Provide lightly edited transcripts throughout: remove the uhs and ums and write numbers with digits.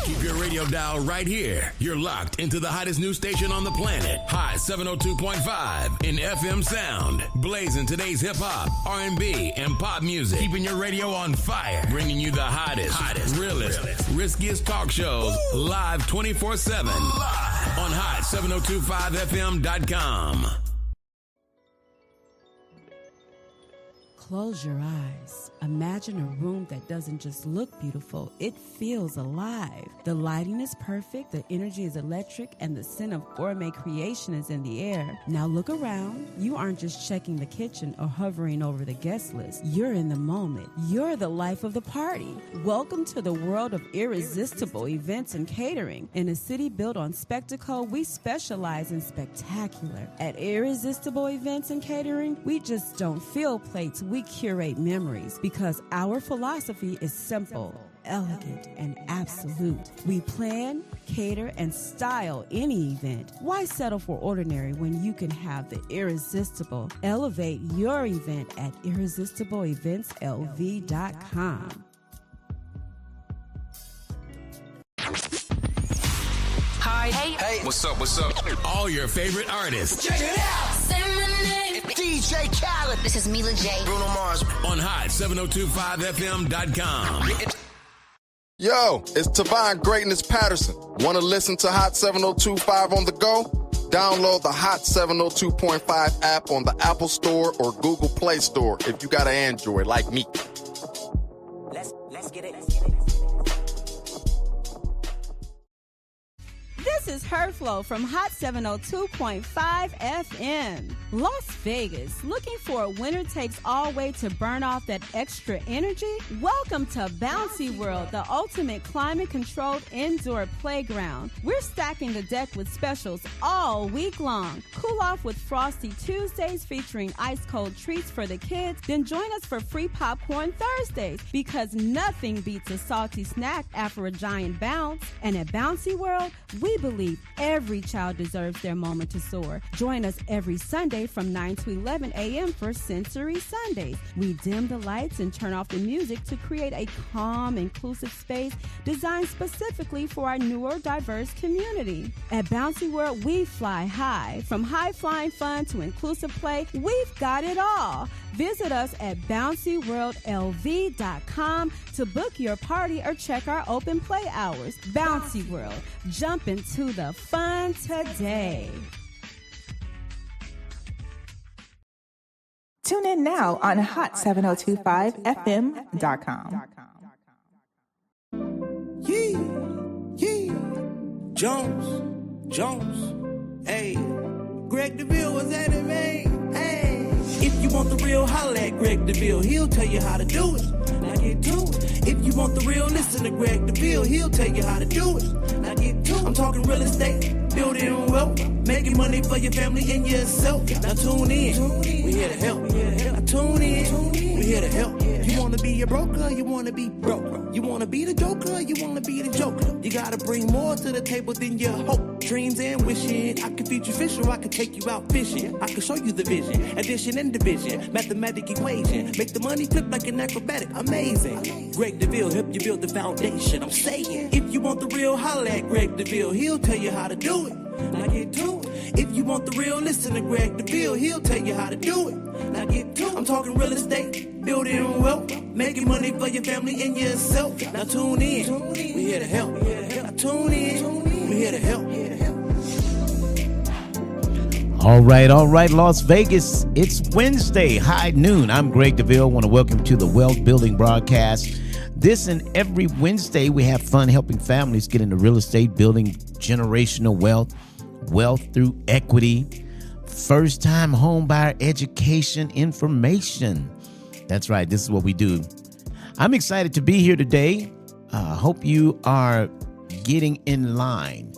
Keep your radio dial right here. You're locked into the hottest news station on the planet. Hot 702.5 in FM sound. Blazing today's hip-hop, R&B, and pop music. Keeping your radio on fire. Bringing you the hottest, realest, riskiest talk shows live 24/7. Live on hot7025fm.com. Close your eyes. Imagine a room that doesn't just look beautiful, it feels alive. The lighting is perfect, the energy is electric, and the scent of gourmet creation is in the air. Now look around. You aren't just checking the kitchen or hovering over the guest list. You're in the moment. You're the life of the party. Welcome to the world of irresistible events and catering. In a city built on spectacle, we specialize in spectacular. At Irresistible Events and Catering, we just don't fill plates, we curate memories. Because our philosophy is simple, elegant, and absolute. We plan, cater, and style any event. Why settle for ordinary when you can have the irresistible? Elevate your event at irresistibleeventslv.com. Hi. Hey. What's up? All your favorite artists. Check it out. Say my name. DJ Khaled. This is Mila J. Bruno Mars. On hot7025fm.com. Yo, it's Tavon Greatness Patterson. Want to listen to Hot 702.5 on the go? Download the Hot 702.5 app on the Apple Store or Google Play Store if you got an Android like me. Let's get it. This is Her Flow from Hot 702.5 FM. Las Vegas, looking for a winner-takes-all way to burn off that extra energy? Welcome to Bouncy World, the ultimate climate-controlled indoor playground. We're stacking the deck with specials all week long. Cool off with Frosty Tuesdays featuring ice-cold treats for the kids, then join us for free popcorn Thursdays because nothing beats a salty snack after a giant bounce. And at Bouncy World, we believe every child deserves their moment to soar. Join us every Sunday from 9 to 11 a.m. for Sensory Sundays. We dim the lights and turn off the music to create a calm, inclusive space designed specifically for our newer, diverse community. At Bouncy World, we fly high. From high-flying fun to inclusive play, we've got it all. Visit us at bouncyworldlv.com to book your party or check our open play hours. Bouncy World, jump into the fun today. Tune in now on hot7025fm.com. Yeah. Jones, hey. Greg Deville was at it, man, hey. If you want the real, holla at Greg Deville, he'll tell you how to do it. Now get to it. If you want the real, listen to Greg Deville, he'll tell you how to do it. Now get to it. I'm talking real estate, building wealth, making money for your family and yourself. Now tune in, we here to help. Now tune in, we here to help. You wanna be a broker, you wanna be broke. You wanna be the joker, you wanna be the joker. You gotta bring more to the table than your hope, dreams and wishing. I can feed you fish or I can take you out fishing. I can show you the vision, addition and division, mathematic equation. Make the money flip like an acrobatic, amazing. Greg Deville help you build the foundation. I'm saying, if you want the real, holla at Greg Deville, he'll tell you how to do it. Now get to it. If you want the real, listen to Greg Deville, he'll tell you how to do it. Now get to it. I'm talking real estate, building wealth, making money for your family and yourself. Now tune in, we here to help. Now tune in, we here to help. All right, Las Vegas. It's Wednesday, high noon. I'm Greg Deville. I want to welcome you to the Wealth Building broadcast. This and every Wednesday, we have fun helping families get into real estate, building generational wealth through equity, first-time home buyer education information. That's right. This is what we do. I'm excited to be here today. Hope you are getting in line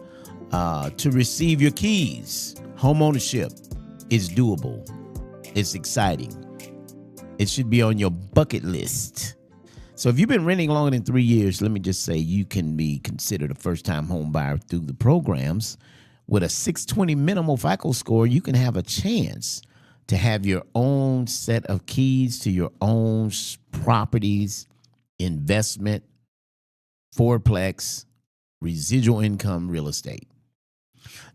to receive your keys. Home ownership is doable. It's exciting. It should be on your bucket list. So if you've been renting longer than 3 years, let me just say you can be considered a first-time home buyer through the programs. With a 620 minimal FICO score, you can have a chance to have your own set of keys to your own properties, investment, fourplex, residual income real estate.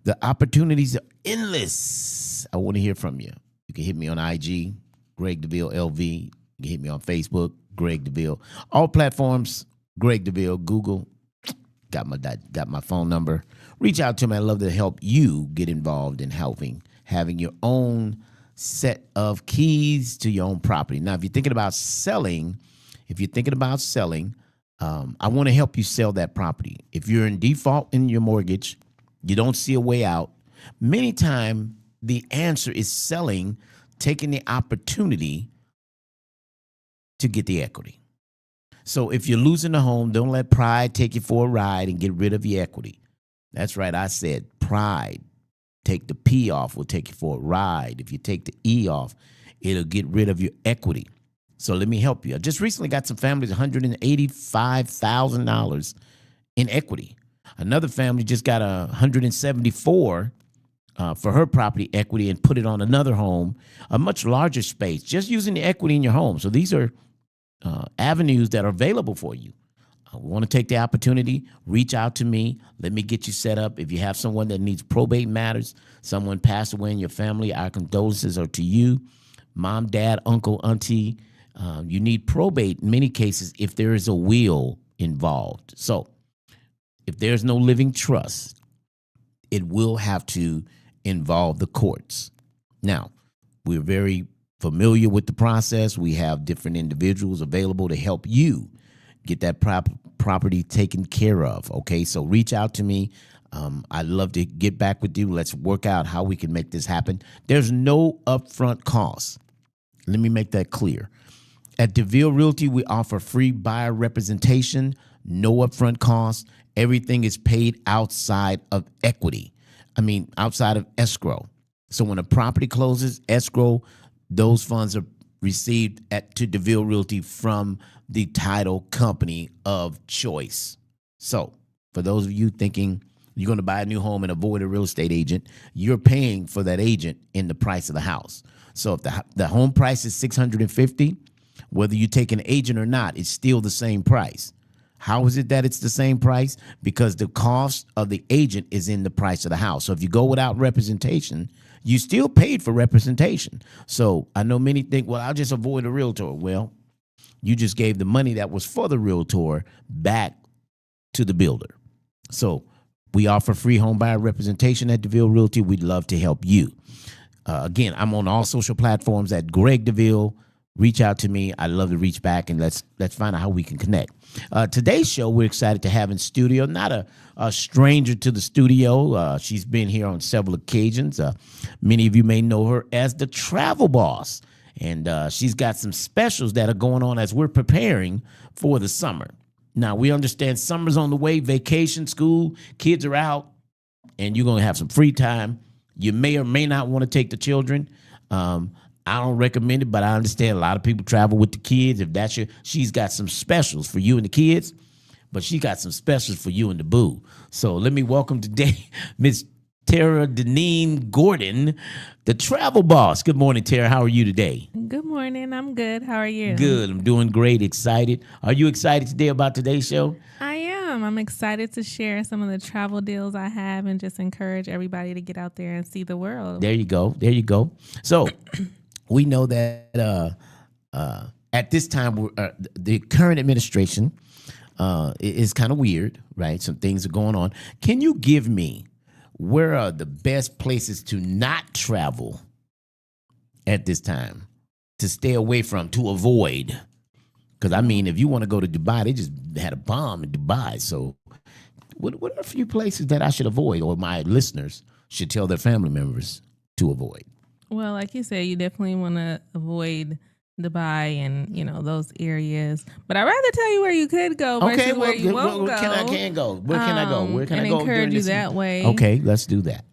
The opportunities are endless. I want to hear from you. You can hit me on IG, Greg Deville LV. You can hit me on Facebook, Greg Deville. All platforms, Greg Deville. Google, got my phone number. Reach out to me. I'd love to help you get involved in having your own set of keys to your own property. Now, if you're thinking about selling, I want to help you sell that property. If you're in default in your mortgage, you don't see a way out, many times the answer is selling, taking the opportunity to get the equity. So if you're losing the home, don't let pride take you for a ride and get rid of your equity. That's right. I said pride. Take the P off, will take you for a ride. If you take the E off, it'll get rid of your equity. So let me help you. I just recently got some families $185,000 in equity. Another family just got $174 for her property equity and put it on another home, a much larger space, just using the equity in your home. So these are avenues that are available for you. I want to take the opportunity, reach out to me. Let me get you set up. If you have someone that needs probate matters, someone passed away in your family, our condolences are to you. Mom, dad, uncle, auntie. You need probate in many cases if there is a will involved. So if there's no living trust, it will have to involve the courts. Now, we're very familiar with the process. We have different individuals available to help you get that property taken care of. Okay, so reach out to me. I'd love to get back with you. Let's work out how we can make this happen. There's no upfront cost. Let me make that clear. At Deville Realty, we offer free buyer representation, no upfront cost. Everything is paid outside of equity. Outside of escrow. So when a property closes, escrow, those funds are received to Deville Realty from the title company of choice. So for those of you thinking you're going to buy a new home and avoid a real estate agent, you're paying for that agent in the price of the house. So if the home price is $650, whether you take an agent or not, it's still the same price. How is it that it's the same price? Because the cost of the agent is in the price of the house. So if you go without representation, you still paid for representation. So I know many think, well, I'll just avoid a realtor. Well, you just gave the money that was for the realtor back to the builder. So we offer free home buyer representation at Deville Realty. We'd love to help you. Again, I'm on all social platforms at Greg Deville. Reach out to me. I'd love to reach back, and let's find out how we can connect. Today's show, we're excited to have in studio, not a stranger to the studio. She's been here on several occasions. Many of you may know her as the Travel Boss, and she's got some specials that are going on as we're preparing for the summer. Now, we understand summer's on the way, vacation, school, kids are out, and you're going to have some free time. You may or may not want to take the children. I don't recommend it, but I understand a lot of people travel with the kids. If that's she's got some specials for you and the kids, but she got some specials for you and the boo. So let me welcome today Miss Tara Deneen Gordon, the Travel Boss. Good morning, Tara. How are you today? Good morning. I'm good. How are you? Good. I'm doing great. Excited. Are you excited today about today's show? I am. I'm excited to share some of the travel deals I have and just encourage everybody to get out there and see the world. There you go. There you go. So we know that at this time, the current administration is kind of weird, right? Some things are going on. Can you give me where are the best places to not travel at this time, to stay away from, to avoid? Because, if you want to go to Dubai, they just had a bomb in Dubai. So what are a few places that I should avoid, or my listeners should tell their family members to avoid? Well, like you said, you definitely want to avoid Dubai and, those areas. But I'd rather tell you where you could go versus where you won't go. Where can I go? Where can I go? Where can I go? And encourage you that way. Okay, let's do that.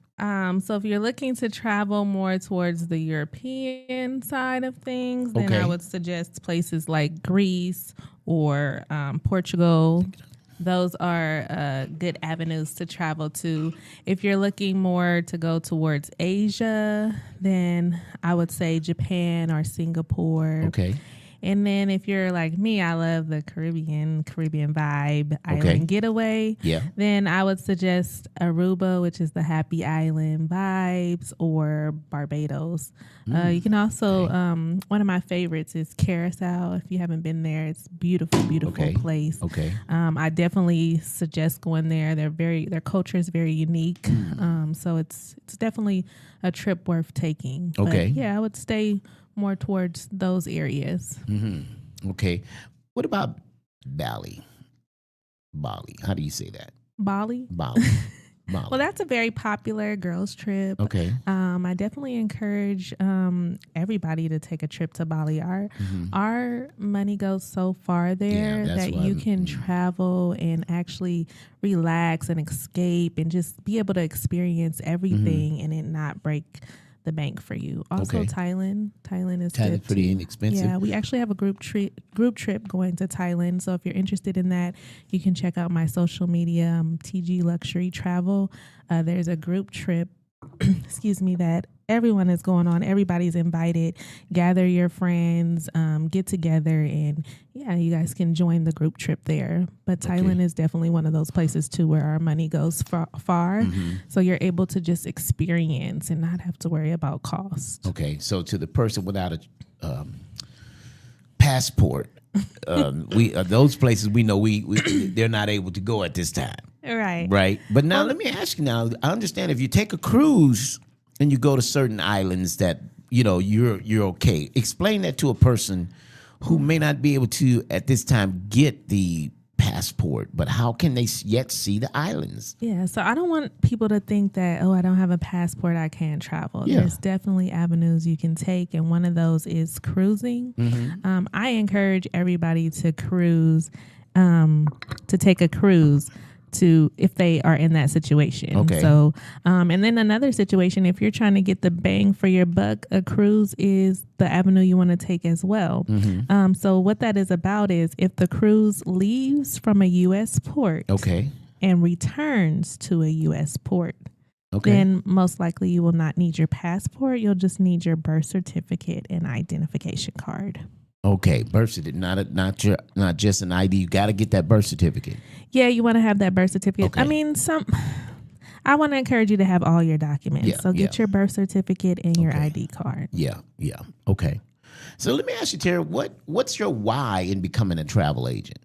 So if you're looking to travel more towards the European side of things, then I would suggest places like Greece or Portugal. Those are good avenues to travel to. If you're looking more to go towards Asia, then I would say Japan or Singapore. Okay. And then if you're like me, I love the Caribbean vibe, island getaway. Yeah. Then I would suggest Aruba, which is the happy island vibes, or Barbados. You can also, one of my favorites is Curacao. If you haven't been there, it's beautiful place. Okay. I definitely suggest going there. Their culture is very unique. So it's definitely a trip worth taking. Okay. But yeah, I would stay more towards those areas. Okay. What about Bali? How do you say that? Bali. Well, that's a very popular girls' trip. Okay. I definitely encourage everybody to take a trip to Bali. Our money goes so far there that you can travel and actually relax and escape and just be able to experience everything and it not break the bank for you. Also, Thailand is good pretty too. inexpensive. Yeah, we actually have a group trip going to Thailand. So if you're interested in that, you can check out my social media, TG Luxury Travel. There's a group trip, that everyone is going on. Everybody's invited. Gather your friends, get together, and you guys can join the group trip there. But Thailand is definitely one of those places too where our money goes far. So you're able to just experience and not have to worry about cost. Okay, so to the person without a passport, those places we know they're not able to go at this time. Right. But now let me ask you. Now I understand if you take a cruise and you go to certain islands that you're okay. Explain that to a person who may not be able to at this time get the passport, but how can they yet see the islands? Yeah, so I don't want people to think that, I don't have a passport, I can't travel. Yeah. There's definitely avenues you can take, and one of those is cruising. I encourage everybody to cruise, to take a cruise if they are in that situation. Okay. So, and then another situation, if you're trying to get the bang for your buck, a cruise is the avenue you want to take as well. So what that is about is if the cruise leaves from a U.S. port and returns to a U.S. port, then most likely you will not need your passport. You'll just need your birth certificate and identification card. Okay, birth certificate, not just an ID. You got to get that birth certificate. Yeah, you want to have that birth certificate. Okay. I mean, I want to encourage you to have all your documents. Yeah, so get your birth certificate and your ID card. Yeah. Okay. So let me ask you, Terry, what's your why in becoming a travel agent?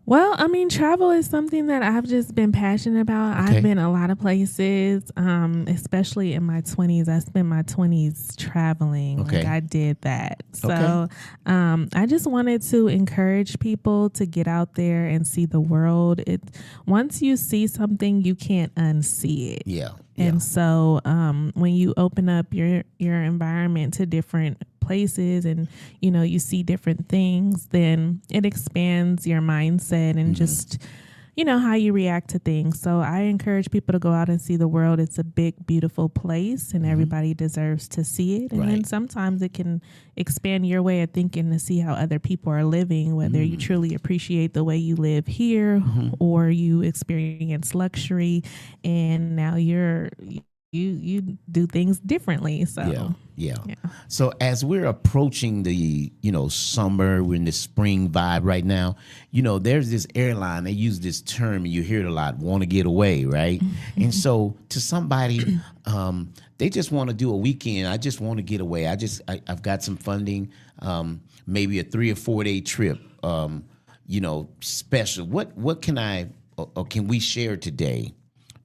Well, I mean, travel is something that I've just been passionate about. I've been a lot of places, especially in my 20s. I spent my 20s traveling. Like I did that. So I just wanted to encourage people to get out there and see the world. Once you see something, you can't unsee it. Yeah. And so when you open up your environment to different places and, you see different things, then it expands your mindset and just, how you react to things. So I encourage people to go out and see the world. It's a big, beautiful place and everybody deserves to see it. And then sometimes it can expand your way of thinking to see how other people are living, whether you truly appreciate the way you live here or you experience luxury and now you do things differently. So yeah. So as we're approaching the summer, we're in the spring vibe right now. There's this airline, they use this term and you hear it a lot, want to get away, right? And so to somebody, they just want to do a weekend. I just want to get away. I've got some funding, maybe a 3 or 4 day trip, special. What can I or can we share today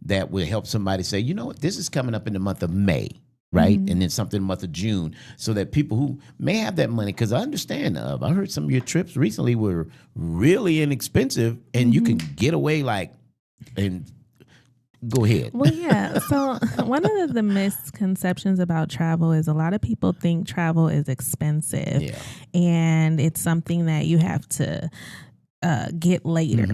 that will help somebody say, this is coming up in the month of May, right? And then something in the month of June, so that people who may have that money, because I understand, I heard some of your trips recently were really inexpensive and you can get away and go ahead. Well, yeah. So one of the misconceptions about travel is a lot of people think travel is expensive and it's something that you have to get later,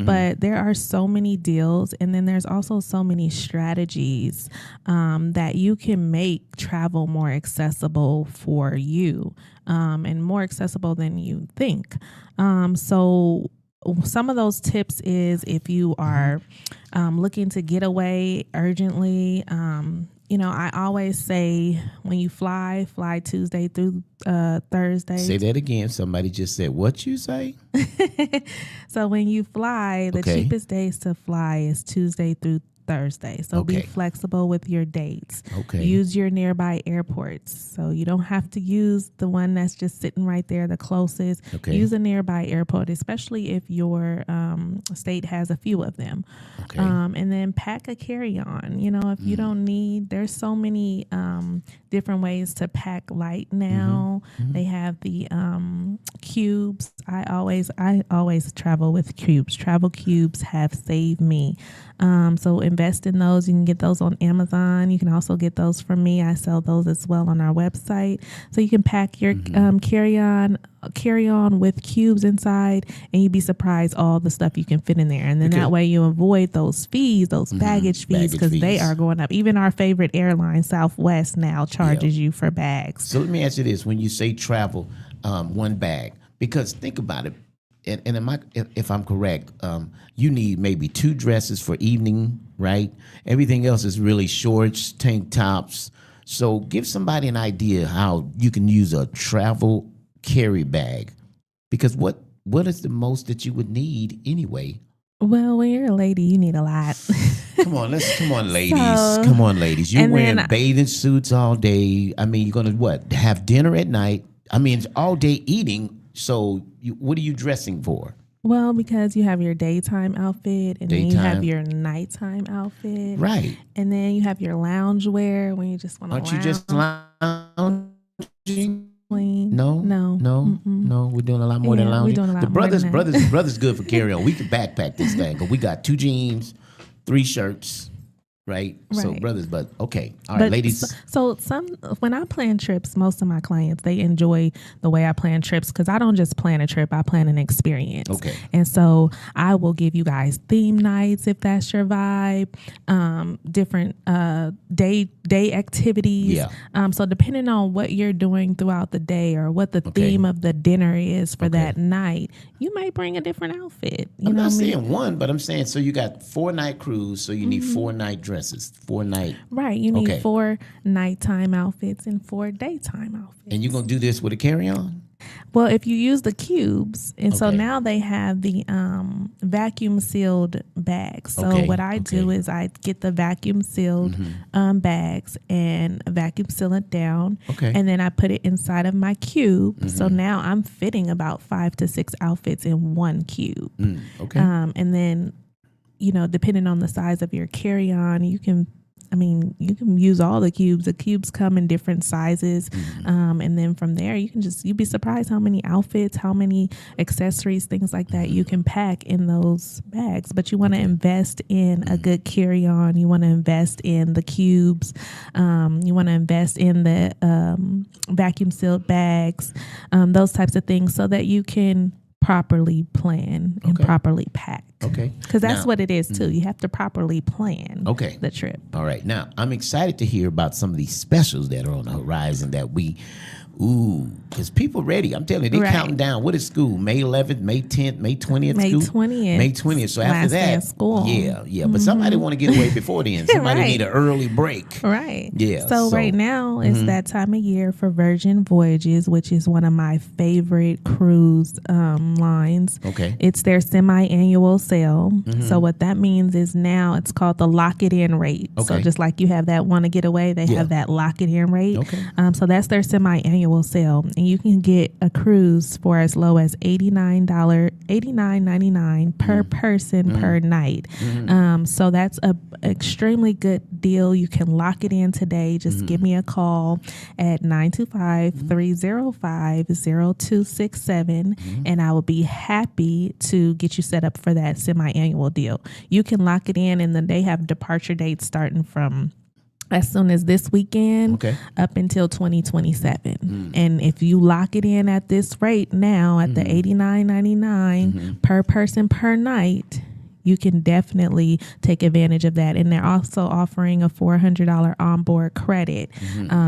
but there are so many deals, and then there's also so many strategies that you can make travel more accessible for you and more accessible than you think. So some of those tips is if you are looking to get away urgently, I always say when you fly Tuesday through Thursday. Say that again. Somebody just said, what you say? So when you fly, the cheapest days to fly is Tuesday through Thursday. So be flexible with your dates. Use your nearby airports. So you don't have to use the one that's just sitting right there, the closest. Use a nearby airport, especially if your state has a few of them. And then pack a carry-on. If you don't need, there's so many different ways to pack light now. They have the cubes. I always travel with cubes. Travel cubes have saved me. So invest in those. You can get those on Amazon. You can also get those from me. I sell those as well on our website. So you can pack your carry-on with cubes inside, and you'd be surprised all the stuff you can fit in there. And then that way you avoid those fees, those baggage fees, because they are going up. Even our favorite airline, Southwest, now charges you for bags. So let me ask you this. When you say travel, one bag, because think about it, and if I'm correct, you need maybe 2 dresses for evening, right? Everything else is really shorts, tank tops. So give somebody an idea how you can use a travel carry bag, because what is the most that you would need anyway? Well, when you're a lady, you need a lot. Come on, ladies. You're wearing bathing suits all day. I mean, you're gonna have dinner at night. I mean, it's all day eating. So what are you dressing for? Well, because you have your daytime outfit, and then you have your nighttime outfit. Right. And then you have your lounge wear when you just want to lounge. Aren't you just lounging? No. We're doing a lot more than lounging. We're doing a lot the more than that. brothers good for carry on. We can backpack this thing, because we got 2 jeans, 3 shirts. Right. So brothers, but okay. All right, ladies. So when I plan trips, most of my clients, they enjoy the way I plan trips, because I don't just plan a trip, I plan an experience. Okay. And so I will give you guys theme nights if that's your vibe, different day activities. Yeah. So depending on what you're doing throughout the day or what the theme of the dinner is for that night, you might bring a different outfit. I'm not saying one, but I'm saying, so you got 4-night cruise, so you need 4-night dresses. 4-night. Right. You need 4 nighttime outfits and 4 daytime outfits. And you're going to do this with a carry-on? Well, if you use the cubes, and so now they have the vacuum sealed bags. So what I do is I get the vacuum sealed bags and vacuum seal it down. And then I put it inside of my cube. So now I'm fitting about 5 to 6 outfits in one cube. And then, depending on the size of your carry-on, you can use all the cubes. The cubes come in different sizes. And then from there, you'd be surprised how many outfits, how many accessories, things like that you can pack in those bags. But you want to invest in a good carry-on. You want to invest in the cubes. You want to invest in the vacuum sealed bags, those types of things, so that you can properly plan and properly pack. Because that's what it is too. You have to properly plan the trip. All right. Now, I'm excited to hear about some of these specials that are on the horizon that because people ready. I'm telling you, they're counting down. What is school? May 11th, May 10th, May 20th? May 20th. May 20th. So after that, school. Yeah. But somebody want to get away before then. Somebody need an early break. Right. Yeah. So right now it's that time of year for Virgin Voyages, which is one of my favorite cruise lines. It's their semi-annual sale. So what that means is now it's called the lock it in rate. So just like you have that want to get away, they have that lock it in rate. So that's their semi-annual sale, and you can get a cruise for as low as $89.99 per person per night. So that's a extremely good deal. You can lock it in today. Just give me a call at 925-305-0267, and I will be happy to get you set up for that semi-annual deal. You can lock it in, and then they have departure dates starting from as soon as this weekend up until 2027. And if you lock it in at this rate now at the $89.99 per person per night, you can definitely take advantage of that. And they're also offering a $400 onboard credit.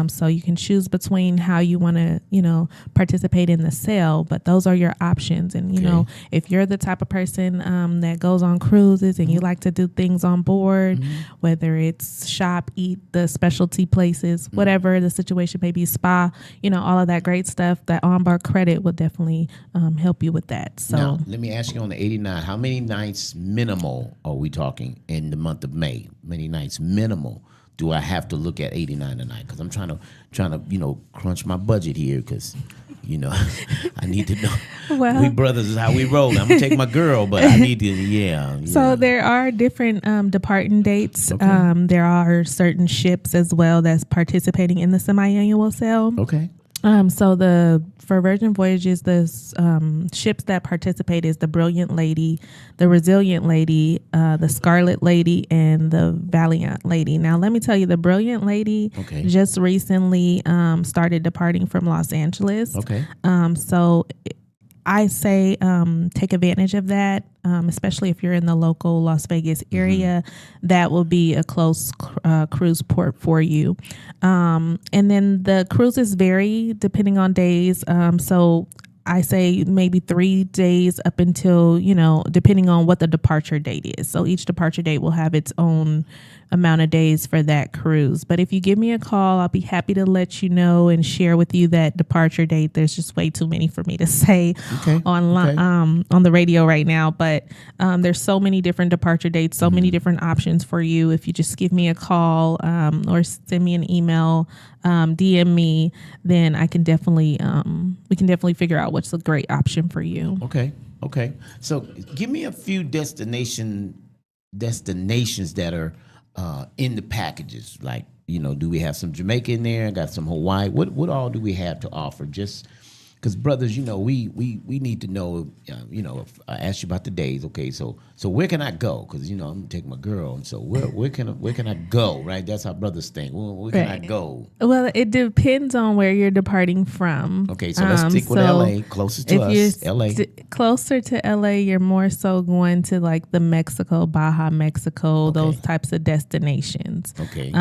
So you can choose between how you want to, participate in the sale, but those are your options. And, if you're the type of person that goes on cruises and you like to do things on board, whether it's shop, eat, the specialty places, whatever the situation may be, spa, all of that great stuff, that onboard credit will definitely help you with that. So now, let me ask you on the 89, how many nights minimal are we talking in the month of May? Many nights minimal do I have to look at 89 a night? Because I'm trying to crunch my budget here because, I need to know. Well, we brothers is how we roll. I'm going to take my girl, but I need to, yeah. So there are different departing dates. Okay. There are certain ships as well that's participating in the semi-annual sale. Okay. So for Virgin Voyages, the ships that participate is the Brilliant Lady, the Resilient Lady, the Scarlet Lady, and the Valiant Lady. Now, let me tell you, the Brilliant Lady just recently started departing from Los Angeles. Okay. So I say take advantage of that, especially if you're in the local Las Vegas area. That will be a close cruise port for you. And then the cruises vary depending on days. So I say maybe 3 days up until, depending on what the departure date is. So each departure date will have its own amount of days for that cruise. But if you give me a call, I'll be happy to let you know and share with you that departure date. There's just way too many for me to say on the radio right now. But there's so many different departure dates, so many different options for you. If you just give me a call or send me an email, DM me, then I can definitely we can definitely figure out what's a great option for you. Okay. So give me a few destinations that are in the packages. Like, do we have some Jamaica in there? Got some Hawaii? What all do we have to offer? Just because, brothers, we need to know. If I asked you about the days. Okay, so where can I go? Because I'm gonna take my girl, and so where can I go? Right, that's how brothers think. Where can I go? Well, it depends on where you're departing from. Okay, so let's stick with LA, closest to us. LA, closer to LA, you're more so going to like the Baja Mexico, those types of destinations. Okay.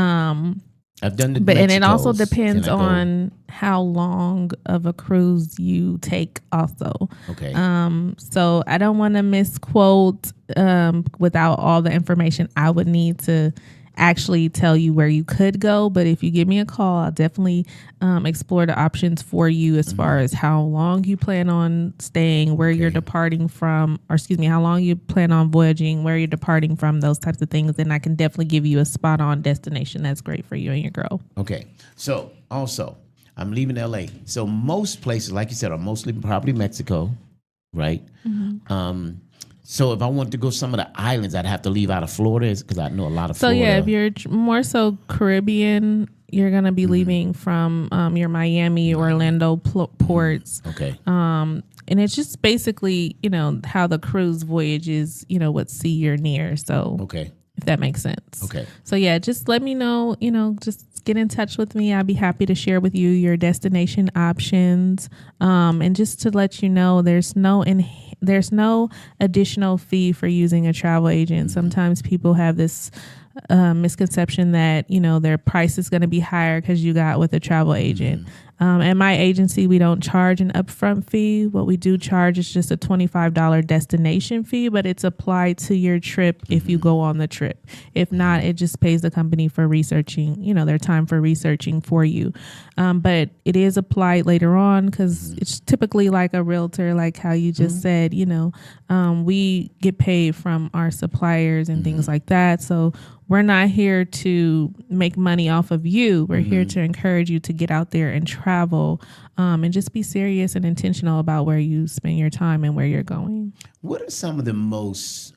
I've done the and it also depends on how long of a cruise you take also. Okay. So I don't want to misquote without all the information I would need to actually tell you where you could go. But if you give me a call, I'll definitely explore the options for you as far as how long you plan on staying, where you're departing from, or how long you plan on voyaging, where you're departing from, those types of things. And I can definitely give you a spot on destination that's great for you and your girl. Okay. So also, I'm leaving LA. So most places, like you said, are mostly probably Mexico, right? So if I wanted to go some of the islands, I'd have to leave out of Florida because I know a lot of Florida. So yeah, if you're more so Caribbean, you're going to be leaving from your Miami, Orlando ports. Okay. And it's just basically, how the cruise voyage is, what sea you're near. So if that makes sense. Okay. So yeah, just let me know, just get in touch with me. I'll be happy to share with you your destination options. And just to let you know, there's no additional fee for using a travel agent. Sometimes people have this misconception that, their price is going to be higher because you got with a travel agent. At my agency, we don't charge an upfront fee. What we do charge is just a $25 destination fee, but it's applied to your trip if you go on the trip. If not, it just pays the company for researching, their time for researching for you. But it is applied later on because it's typically like a realtor, like how you just said, we get paid from our suppliers and things like that. So we're not here to make money off of you. We're here to encourage you to get out there and travel and just be serious and intentional about where you spend your time and where you're going. What are some of the most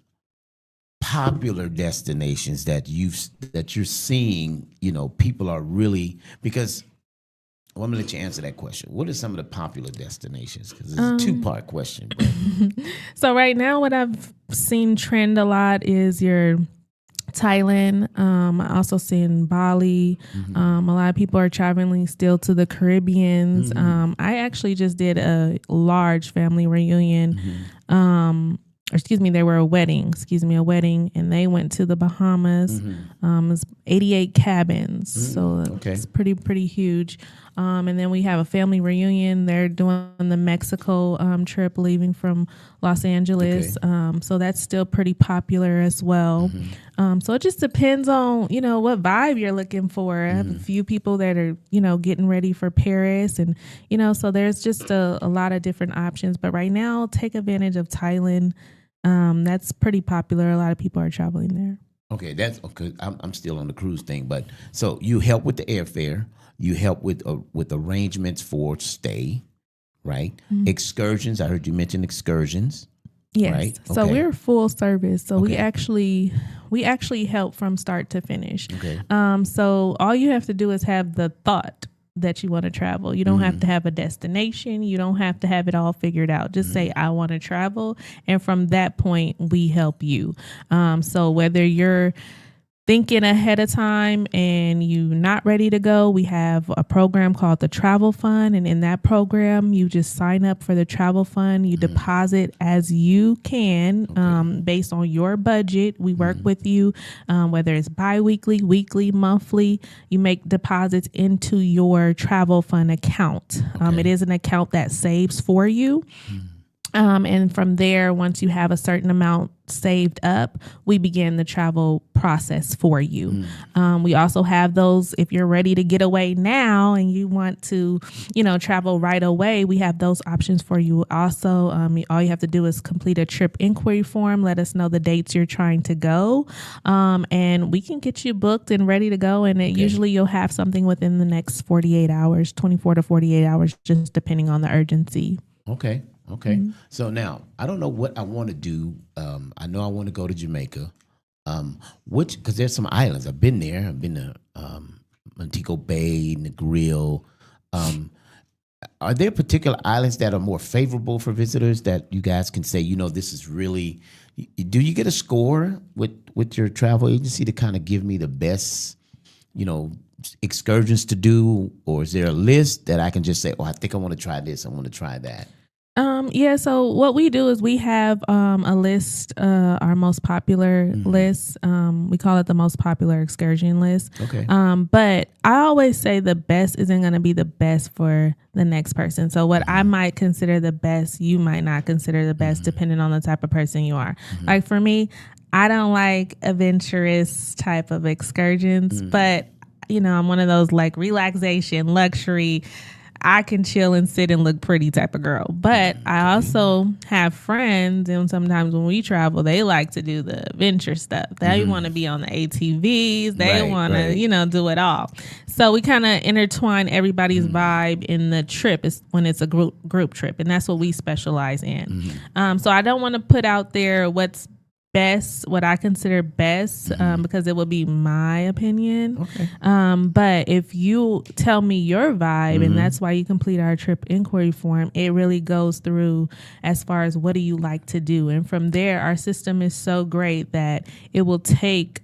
popular destinations that you're seeing, people are really, because I'm going to let you answer that question. What are some of the popular destinations? Because it's a two-part question. So right now what I've seen trend a lot is your Thailand. I also seen Bali. A lot of people are traveling still to the Caribbeans. I actually just did a large family reunion they were a wedding, and they went to the Bahamas. It's 88 cabins, so it's pretty huge. And then we have a family reunion. They're doing the Mexico trip, leaving from Los Angeles. So that's still pretty popular as well. So it just depends on, what vibe you're looking for. I have a few people that are, getting ready for Paris, and, so there's just a lot of different options. But right now, take advantage of Thailand. That's pretty popular. A lot of people are traveling there. Okay, that's okay. I'm still on the cruise thing, but so you help with the airfare. You help with arrangements for stay, right? Excursions. I heard you mention excursions. Yes. Right? So Okay. we're full service. So Okay. we actually help from start to finish. Okay. So all you have to do is have the thought that you want to travel. You don't have to have a destination. You don't have to have it all figured out. Just say, I want to travel. And from that point, we help you. So whether you're thinking ahead of time and you're not ready to go, we have a program called the Travel Fund. And in that program, you just sign up for the Travel Fund. You deposit as you can based on your budget. We work with you, whether it's biweekly, weekly, monthly. You make deposits into your Travel Fund account. It is an account that saves for you. And from there, once you have a certain amount saved up, we begin the travel process for you. We also have those, if you're ready to get away now and you want to, travel right away, we have those options for you. Also, all you have to do is complete a trip inquiry form. Let us know the dates you're trying to go. And we can get you booked and ready to go. And usually you'll have something within the next 48 hours, 24 to 48 hours, just depending on the urgency. Okay. So now I don't know what I want to do. I know I want to go to Jamaica. Because there's some islands. I've been there. I've been to Montego Bay, Negril. Are there particular islands that are more favorable for visitors that you guys can say, this is really? Do you get a score with your travel agency to kind of give me the best, excursions to do, or is there a list that I can just say, I think I want to try this, I want to try that? So what we do is we have a list, our most popular list. We call it the most popular excursion list. Okay. But I always say the best isn't going to be the best for the next person. So what I might consider the best, you might not consider the best, depending on the type of person you are. Like for me, I don't like adventurous type of excursions, but I'm one of those like relaxation, luxury, I can chill and sit and look pretty type of girl. But I also have friends, and sometimes when we travel, they like to do the adventure stuff. They want to be on the ATVs. They want to, do it all. So we kind of intertwine everybody's vibe in the trip when it's a group trip. And that's what we specialize in. So I don't want to put out there what's best, what I consider best, because it would be my opinion. Okay. But if you tell me your vibe, and that's why you complete our trip inquiry form, it really goes through as far as what do you like to do. And from there, our system is so great that it will take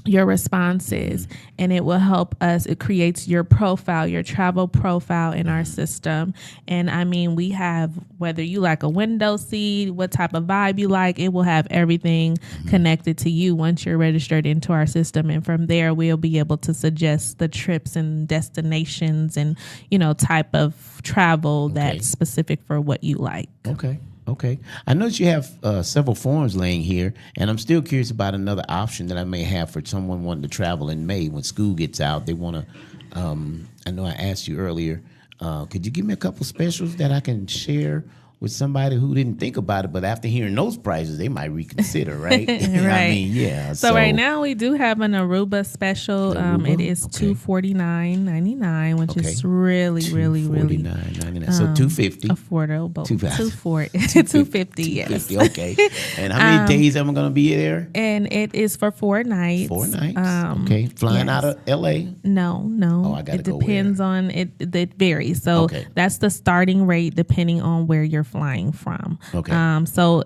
your responses and it will help us. It creates your profile, your travel profile in our system. And I mean, we have, whether you like a window seat, what type of vibe you like, it will have everything connected to you once you're registered into our system. And from there, we'll be able to suggest the trips and destinations and, type of travel that's specific for what you like. Okay. I notice you have several forms laying here, and I'm still curious about another option that I may have for someone wanting to travel in May when school gets out. They want to, I know I asked you earlier, could you give me a couple specials that I can share with somebody who didn't think about it, but after hearing those prices, they might reconsider, right? I mean, yeah. So right now we do have an Aruba special. It is $249.99, which is really $249.99. So $250. Affordable. $250. $250. Yes. $250. Okay. And how many days am I going to be there? And it is for 4 nights. 4 nights. Okay. Flying out of L.A. No. Oh, I got to go. It depends on it. It varies. So that's the starting rate depending on where you're flying from. Okay. So,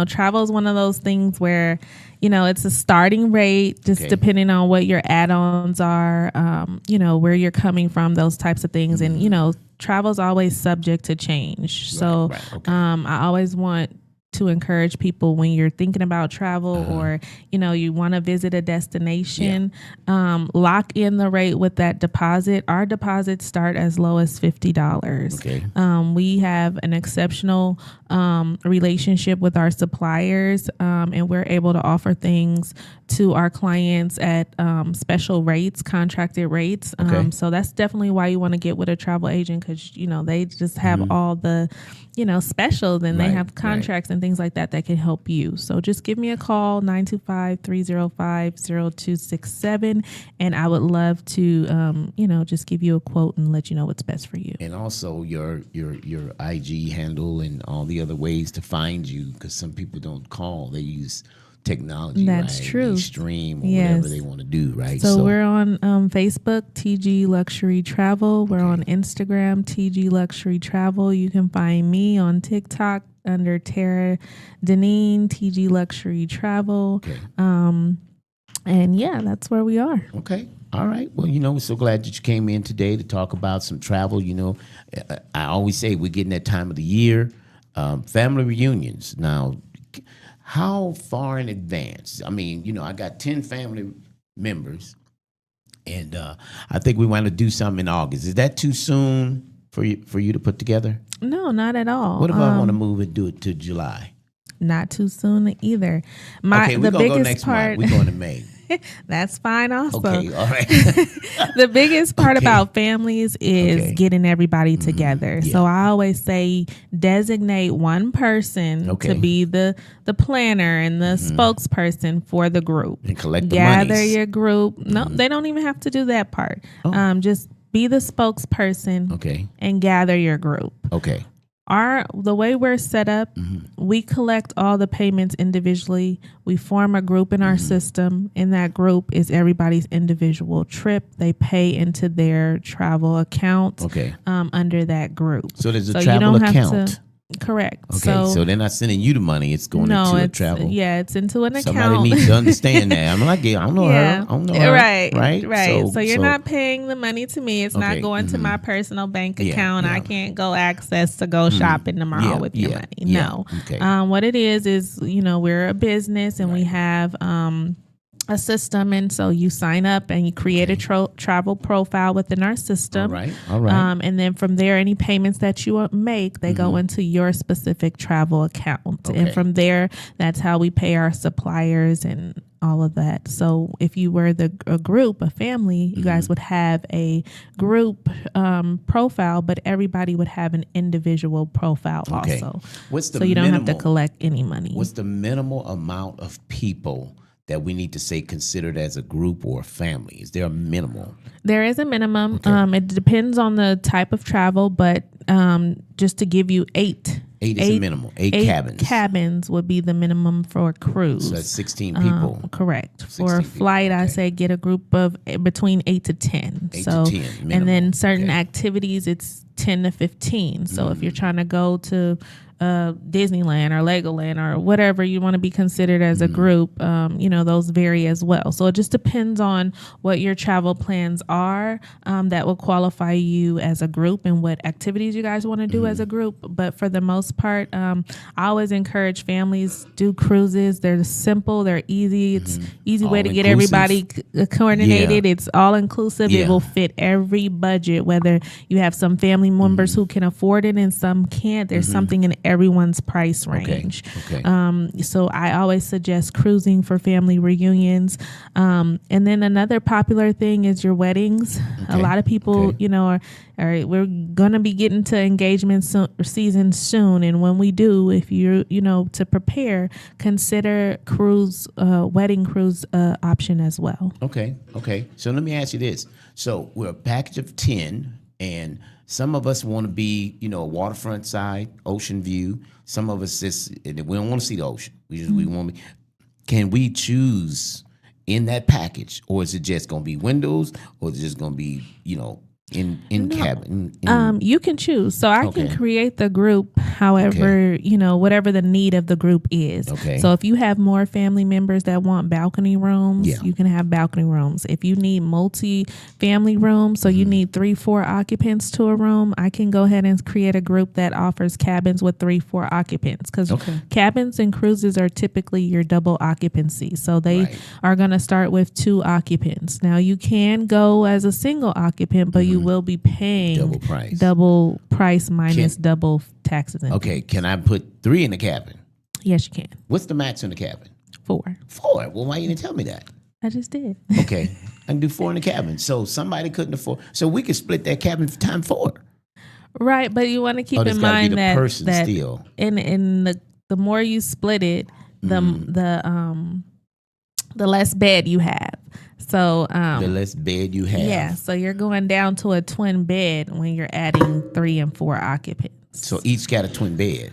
travel is one of those things where, it's a starting rate just depending on what your add-ons are, where you're coming from, those types of things. And, travel is always subject to change. So I always want to encourage people when you're thinking about travel or, you want to visit a destination, lock in the rate with that deposit. Our deposits start as low as $50. Okay. We have an exceptional relationship with our suppliers, and we're able to offer things to our clients at special rates, contracted rates. So that's definitely why you want to get with a travel agent, because, they just have all the, specials, and they have contracts and things like that can help you. So just give me a call, 925-305-0267. And I would love to, just give you a quote and let you know what's best for you. And also your IG handle and all the other ways to find you, because some people don't call. They use technology. That's true. They stream or whatever they want to do, right? So we're on Facebook, TG Luxury Travel. We're on Instagram, TG Luxury Travel. You can find me on TikTok under Tara Deneen, TG Luxury Travel. Okay. And that's where we are. Okay. All right. Well, we're so glad that you came in today to talk about some travel. I always say we're getting that time of the year, family reunions. Now, how far in advance? I mean, I got 10 family members, and I think we want to do something in August. Is that too soon for you to put together? No, not at all. What if I want to move and do it to July? Not too soon either. Okay, we're going to go next month. We're going to May. That's fine also. Okay, all right. The biggest part about families is getting everybody together. Yeah. So I always say designate one person to be the planner and the spokesperson for the group. And collect the Gather monies. your group. No, they don't even have to do that part. Just be the spokesperson and gather your group. Okay. The way we're set up, we collect all the payments individually. We form a group in our system. In that group is everybody's individual trip. They pay into their travel account under that group. So there's a travel account. Correct. Okay, so they're not sending you the money; it's going into a travel. Yeah, it's into an account. Somebody needs to understand that. I'm like, I don't know her. I don't know her. Right. So you're not paying the money to me. It's not going to my personal bank account. I can't go access to go shopping tomorrow with your money. No. Okay. What it is we're a business and we have a system, and so you sign up and you create a travel profile within our system. All right. And then from there, any payments that you make, they go into your specific travel account. And from there, that's how we pay our suppliers and all of that. So if you were a group, a family, you guys would have a group profile, but everybody would have an individual profile also. So you don't have to collect any money. What's the minimal amount of people that we need to say considered as a group or a family? Is there a minimal? There is a minimum. It depends on the type of travel, but just to give you eight is a minimum. Eight cabins. Cabins would be the minimum for a cruise. So that's 16 people. Correct. For a flight, I say get a group of between 8 to 10. 8 to 10 minimum. And then certain activities, it's 10 to 15. So if you're trying to go to Disneyland or Legoland or whatever you want to be considered as a group, those vary as well. So it just depends on what your travel plans are that will qualify you as a group and what activities you guys want to do as a group. But for the most part, I always encourage families do cruises. They're simple, they're easy. It's easy way to get everybody coordinated. It's all inclusive. It will fit every budget, whether you have some family members who can afford it and some can't. There's something in everyone's price range. So I always suggest cruising for family reunions. And then another popular thing is your weddings. A lot of people, we're going to be getting to engagement season soon. And when we do, if you're, to prepare, consider wedding cruise option as well. Okay. So let me ask you this. So we're a package of 10, and some of us want to be, waterfront side, ocean view. Some of us we don't want to see the ocean. We want to be. Can we choose in that package, or is it just going to be windows, or is it just going to be, in cabin? You can choose. So I can create the group however, whatever the need of the group is. Okay. So if you have more family members that want balcony rooms, you can have balcony rooms. If you need multi-family rooms, so you need 3-4 occupants to a room, I can go ahead and create a group that offers cabins with 3-4 occupants, because cabins and cruises are typically your double occupancy. So they are going to start with 2 occupants. Now you can go as a single occupant, but you will be paying double price minus double taxes. Okay, can I put 3 in the cabin? Yes, you can. What's the max in the cabin? 4. 4? Well, why you didn't tell me that? I just did. Okay, I can do 4 in the cabin. So somebody couldn't afford. So we could split that cabin for time 4. Right, but you want to keep in mind that still. in the more you split it, the less bed you have. So the less bed you have. Yeah, so you're going down to a twin bed when you're adding 3 and 4 occupants. So each got a twin bed.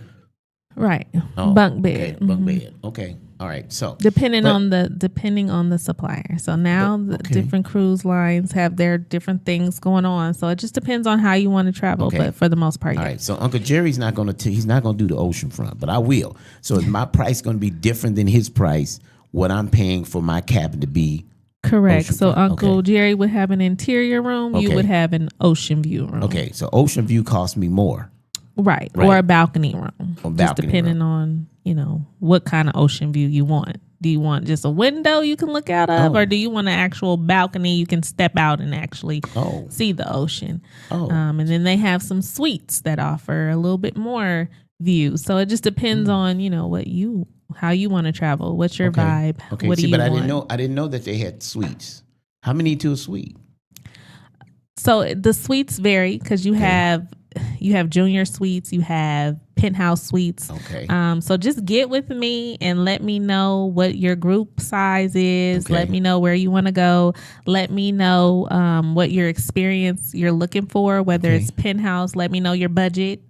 Right. Bunk bed. Okay. Bunk bed. Okay. All right. So depending on the supplier. So now the different cruise lines have their different things going on. So it just depends on how you want to travel. Okay. But for the most part, all right. So Uncle Jerry's not going to he's not going to do the ocean front, but I will. So is my price going to be different than his price? What I'm paying for my cabin to be? Correct. So Uncle Jerry would have an interior room. You would have an ocean view room. Okay. So ocean view costs me more. Right. Or a balcony room. Just depending on, what kind of ocean view you want. Do you want just a window you can look out of, or do you want an actual balcony you can step out and actually see the ocean? And then they have some suites that offer a little bit more view. So it just depends on, how you want to travel. What's your vibe? Okay. What do you want? I didn't know that they had suites. How many to a suite? So the suites vary because you have junior suites, you have penthouse suites. Okay. So just get with me and let me know what your group size is. Okay. Let me know where you want to go. Let me know what your experience you're looking for, whether it's penthouse. Let me know your budget.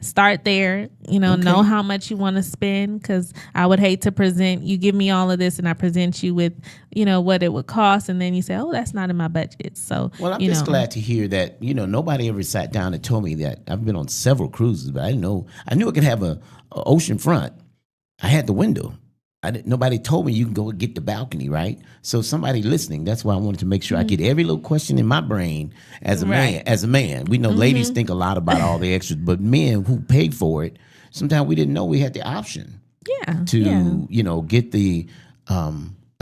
Start there. Know how much you want to spend, because I would hate to present. You give me all of this, and I present you with, what it would cost, and then you say, "Oh, that's not in my budget." So, well, I'm just glad to hear that. Nobody ever sat down and told me that. I've been on several cruises, but I didn't know. I knew it could have a ocean front. I had the window. Nobody told me you can go get the balcony, right? So somebody listening, that's why I wanted to make sure I get every little question in my brain as a man. We know ladies think a lot about all the extras, but men who paid for it, sometimes we didn't know we had the option. To get the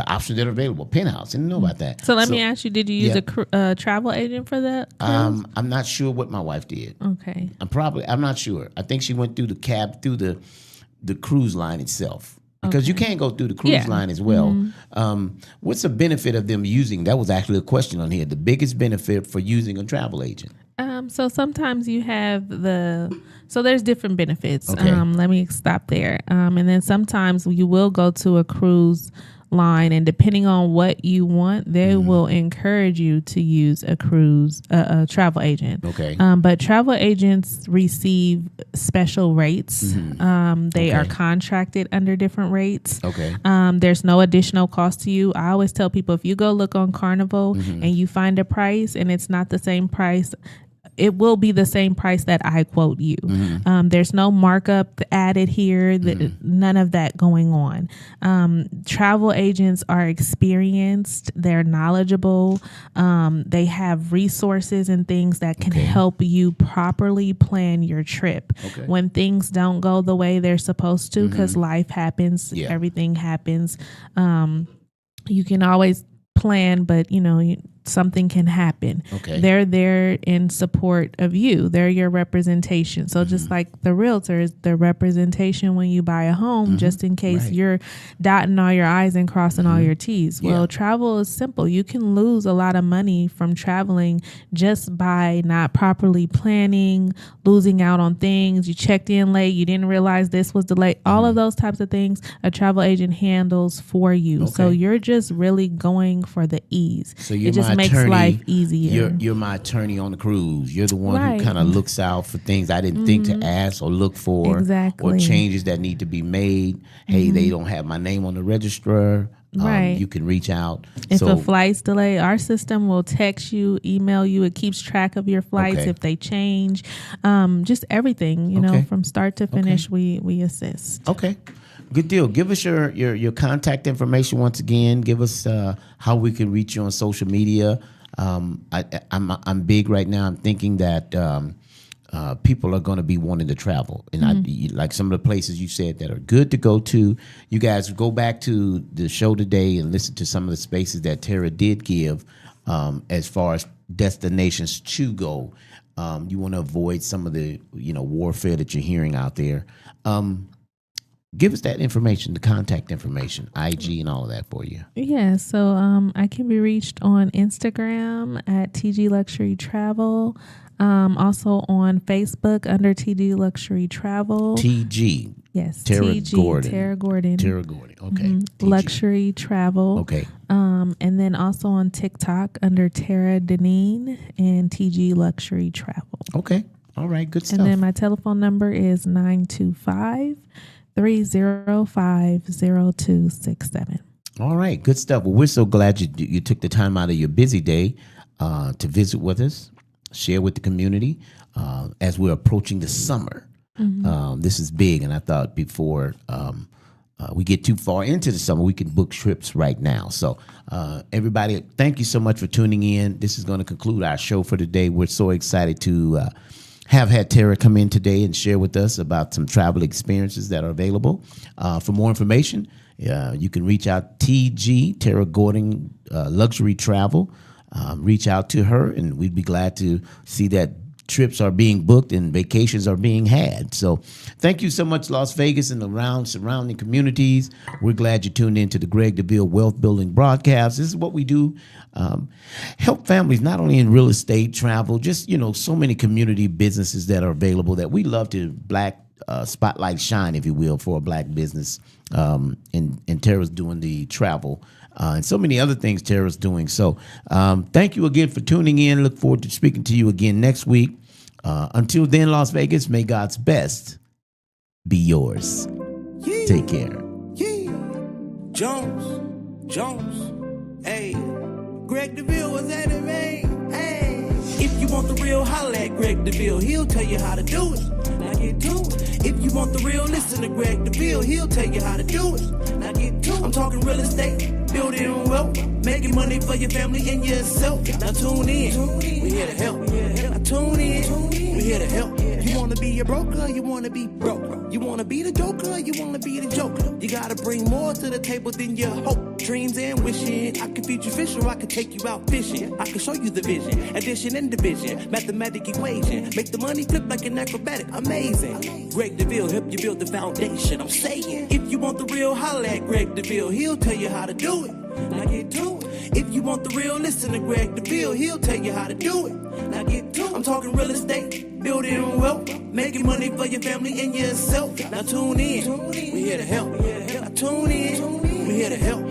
options that are available. Penthouse, I didn't know about that. So let me ask you: did you use a travel agent for that? I'm not sure what my wife did. Okay. I'm not sure. I think she went through the cruise line itself. Because you can't go through the cruise line as well. What's the benefit of them using? That was actually a question on here. The biggest benefit for using a travel agent. So sometimes you have so there's different benefits. Okay. Let me stop there. And then sometimes you will go to a cruise line, and depending on what you want, they will encourage you to use a travel agent. Okay. But travel agents receive special rates. They are contracted under different rates. Okay. There's no additional cost to you. I always tell people, if you go look on Carnival and you find a price and it's not the same price, it will be the same price that I quote you. There's no markup added here, none of that going on. Travel agents are experienced, they're knowledgeable, they have resources and things that can help you properly plan your trip. When things don't go the way they're supposed to, because life happens, everything happens. You can always plan, but something can happen. They're there in support of you. They're your representation. So just like the realtor is the representation when you buy a home, just in case you're dotting all your I's and crossing all your T's. Well, travel is simple. You can lose a lot of money from traveling just by not properly planning, losing out on things. You checked in late. You didn't realize this was delayed. All of those types of things a travel agent handles for you. So you're just really going for the ease. So you're my makes life easier. You're my attorney on the cruise. You're the one who kind of looks out for things I didn't think to ask or look for, or changes that need to be made. Hey, they don't have my name on the registrar. You can reach out. If a flight's delayed, our system will text you, email you. It keeps track of your flights if they change. Just everything, you know, from start to finish, we assist. Okay. Good deal. Give us your contact information once again. Give us how we can reach you on social media. I'm big right now. I'm thinking that people are going to be wanting to travel, and like some of the places you said that are good to go to. You guys go back to the show today and listen to some of the spaces that Tara did give as far as destinations to go. You want to avoid some of the warfare that you're hearing out there. Give us that information, the contact information, IG and all of that for you. Yeah, so I can be reached on Instagram at TG Luxury Travel. Also on Facebook under TG Luxury Travel. TG. Yes, Tara TG, Gordon. Tara Gordon. Tara Gordon. Okay. Luxury Travel. Okay. And then also on TikTok under Tara Deneen and TG Luxury Travel. Okay. All right. Good stuff. And then my telephone number is 925-305-0267. All right. Good stuff. Well, we're so glad you took the time out of your busy day to visit with us, share with the community as we're approaching the summer. This is big, and I thought before we get too far into the summer, we can book trips right now. So everybody, thank you so much for tuning in. This is going to conclude our show for today. We're so excited to have had Tara come in today and share with us about some travel experiences that are available. For more information, you can reach out TG, Tara Gordon Luxury Travel. Reach out to her, and we'd be glad to see that trips are being booked and vacations are being had. So thank you so much, Las Vegas and the surrounding communities. We're glad you tuned in to the Greg Deville Wealth Building broadcast. This is what we do. Help families not only in real estate, travel, just, so many community businesses that are available that we love to spotlight shine, if you will, for a black business. And Tara's doing the travel. And so many other things Tara's doing. So thank you again for tuning in. Look forward to speaking to you again next week. Until then, Las Vegas, may God's best be yours. Yeah. Take care. Yeah. Jones, hey. Greg Deville was at it, man. Hey. If you want the real, holla at Greg Deville. He'll tell you how to do it. Now get to it. If you want the real, listen to Greg Deville. He'll tell you how to do it. Now get to it. I'm talking real estate, building wealth, making money for your family and yourself. Now tune in. We here to help. Now tune in. We here to help. You wanna be a broker, you wanna be broke. You wanna be the joker, you wanna be the joker. You gotta bring more to the table than your hope, dreams and wishing. I can feed you fish or I can take you out fishing. I can show you the vision, addition and division, mathematic equation. Make the money flip like an acrobatic, amazing. Greg Deville help you build the foundation. I'm saying, if you want the real, holla at Greg Deville. He'll tell you how to do it. Now get to it. If you want the real, listen to Greg Deville. He'll tell you how to do it. Now get to it. I'm talking real estate, building wealth, making money for your family and yourself. Now tune in. We here to help. Now tune in. We here to help.